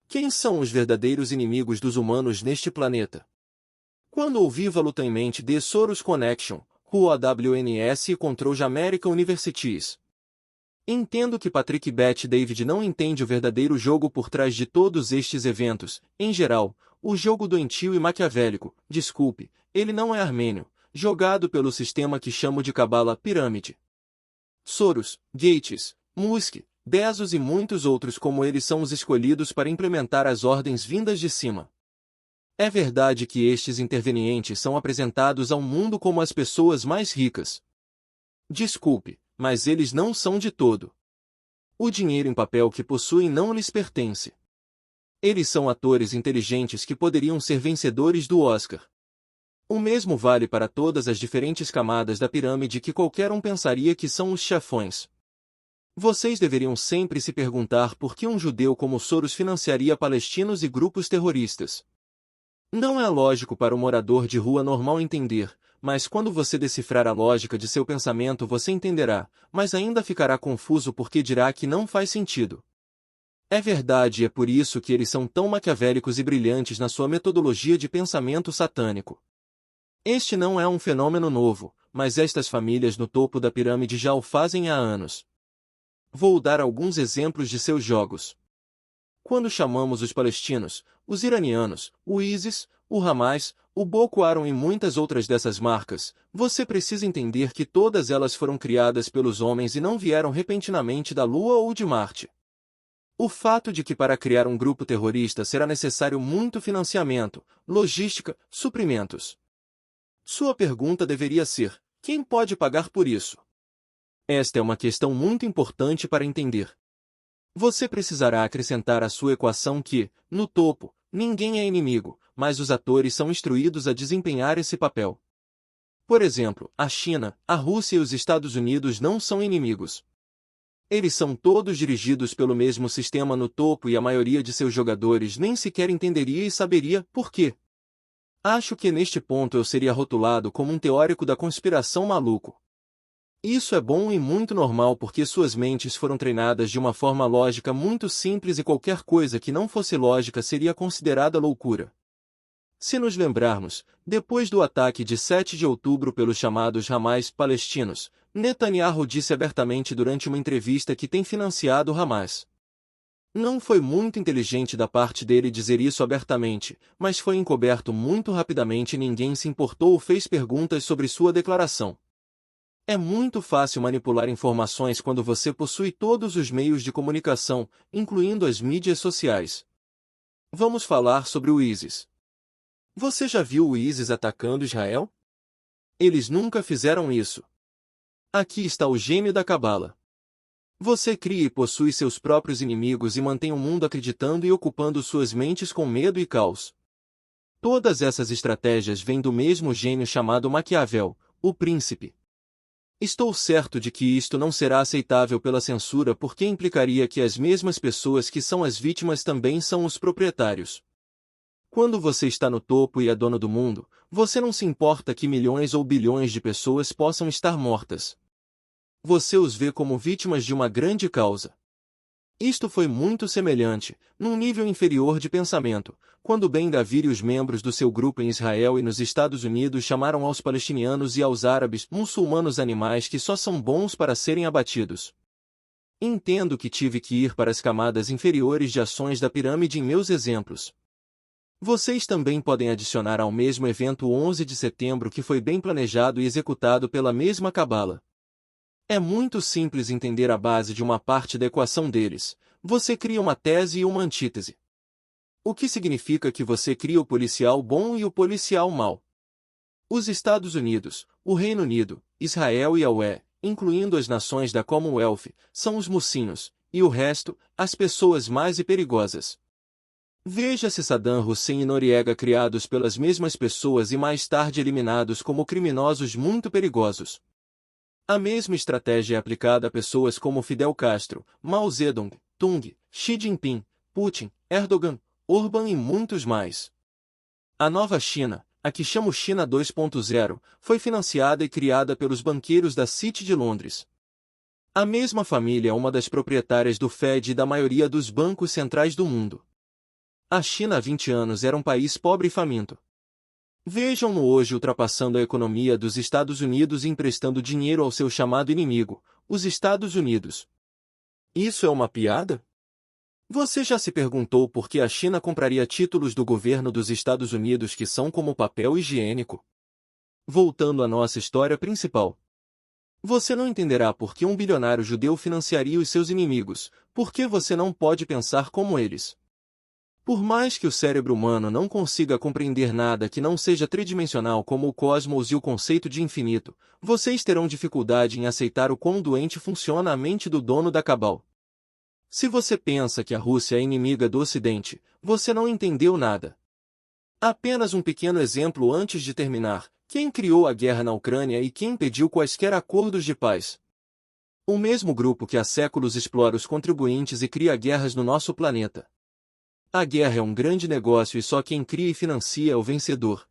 Quem são os verdadeiros inimigos dos humanos neste planeta? Quando ouvi valutamente The Soros Connection, who AWNS control American Universities. Entendo que Patrick Bet-David não entende o verdadeiro jogo por trás de todos estes eventos, em geral, o jogo doentio e maquiavélico, desculpe, ele não é armênio, jogado pelo sistema que chamo de cabala pirâmide. Soros, Gates, Musk, Bezos e muitos outros como eles são os escolhidos para implementar as ordens vindas de cima. É verdade que estes intervenientes são apresentados ao mundo como as pessoas mais ricas. Desculpe, mas eles não são de todo. O dinheiro em papel que possuem não lhes pertence. Eles são atores inteligentes que poderiam ser vencedores do Oscar. O mesmo vale para todas as diferentes camadas da pirâmide que qualquer um pensaria que são os chefões. Vocês deveriam sempre se perguntar por que um judeu como Soros financiaria palestinos e grupos terroristas. Não é lógico para o morador de rua normal entender, mas quando você decifrar a lógica de seu pensamento você entenderá, mas ainda ficará confuso porque dirá que não faz sentido. É verdade e é por isso que eles são tão maquiavélicos e brilhantes na sua metodologia de pensamento satânico. Este não é um fenômeno novo, mas estas famílias no topo da pirâmide já o fazem há anos. Vou dar alguns exemplos de seus jogos. Quando chamamos os palestinos, os iranianos, o ISIS, o Hamas, o Boko Haram e muitas outras dessas marcas, você precisa entender que todas elas foram criadas pelos homens e não vieram repentinamente da Lua ou de Marte. O fato de que para criar um grupo terrorista será necessário muito financiamento, logística, suprimentos. Sua pergunta deveria ser: quem pode pagar por isso? Esta é uma questão muito importante para entender. Você precisará acrescentar à sua equação que, no topo, ninguém é inimigo, mas os atores são instruídos a desempenhar esse papel. Por exemplo, a China, a Rússia e os Estados Unidos não são inimigos. Eles são todos dirigidos pelo mesmo sistema no topo e a maioria de seus jogadores nem sequer entenderia e saberia por quê. Acho que neste ponto eu seria rotulado como um teórico da conspiração maluco. Isso é bom e muito normal porque suas mentes foram treinadas de uma forma lógica muito simples e qualquer coisa que não fosse lógica seria considerada loucura. Se nos lembrarmos, depois do ataque de 7 de outubro pelos chamados Hamas palestinos, Netanyahu disse abertamente durante uma entrevista que tem financiado o Hamas. Não foi muito inteligente da parte dele dizer isso abertamente, mas foi encoberto muito rapidamente e ninguém se importou ou fez perguntas sobre sua declaração. É muito fácil manipular informações quando você possui todos os meios de comunicação, incluindo as mídias sociais. Vamos falar sobre o ISIS. Você já viu o ISIS atacando Israel? Eles nunca fizeram isso. Aqui está o gênio da cabala. Você cria e possui seus próprios inimigos e mantém o mundo acreditando e ocupando suas mentes com medo e caos. Todas essas estratégias vêm do mesmo gênio chamado Maquiavel, o príncipe. Estou certo de que isto não será aceitável pela censura porque implicaria que as mesmas pessoas que são as vítimas também são os proprietários. Quando você está no topo e é dono do mundo, você não se importa que milhões ou bilhões de pessoas possam estar mortas. Você os vê como vítimas de uma grande causa. Isto foi muito semelhante, num nível inferior de pensamento, quando Ben Gvir e os membros do seu grupo em Israel e nos Estados Unidos chamaram aos palestinianos e aos árabes muçulmanos animais que só são bons para serem abatidos. Entendo que tive que ir para as camadas inferiores de ações da pirâmide em meus exemplos. Vocês também podem adicionar ao mesmo evento o 11 de setembro que foi bem planejado e executado pela mesma cabala. É muito simples entender a base de uma parte da equação deles. Você cria uma tese e uma antítese. O que significa que você cria o policial bom e o policial mau. Os Estados Unidos, o Reino Unido, Israel e a UE, incluindo as nações da Commonwealth, são os mocinhos, e o resto, as pessoas mais perigosas. Veja-se Saddam Hussein e Noriega criados pelas mesmas pessoas e mais tarde eliminados como criminosos muito perigosos. A mesma estratégia é aplicada a pessoas como Fidel Castro, Mao Zedong, Tung, Xi Jinping, Putin, Erdogan, Orbán e muitos mais. A nova China, a que chamo China 2.0, foi financiada e criada pelos banqueiros da City de Londres. A mesma família é uma das proprietárias do Fed e da maioria dos bancos centrais do mundo. A China há 20 anos era um país pobre e faminto. Vejam-no hoje ultrapassando a economia dos Estados Unidos e emprestando dinheiro ao seu chamado inimigo, os Estados Unidos. Isso é uma piada? Você já se perguntou por que a China compraria títulos do governo dos Estados Unidos que são como papel higiênico? Voltando à nossa história principal. Você não entenderá por que um bilionário judeu financiaria os seus inimigos, porque você não pode pensar como eles. Por mais que o cérebro humano não consiga compreender nada que não seja tridimensional como o cosmos e o conceito de infinito, vocês terão dificuldade em aceitar o quão doente funciona a mente do dono da cabal. Se você pensa que a Rússia é inimiga do Ocidente, você não entendeu nada. Apenas um pequeno exemplo antes de terminar: quem criou a guerra na Ucrânia e quem impediu quaisquer acordos de paz? O mesmo grupo que há séculos explora os contribuintes e cria guerras no nosso planeta. A guerra é um grande negócio e só quem cria e financia é o vencedor,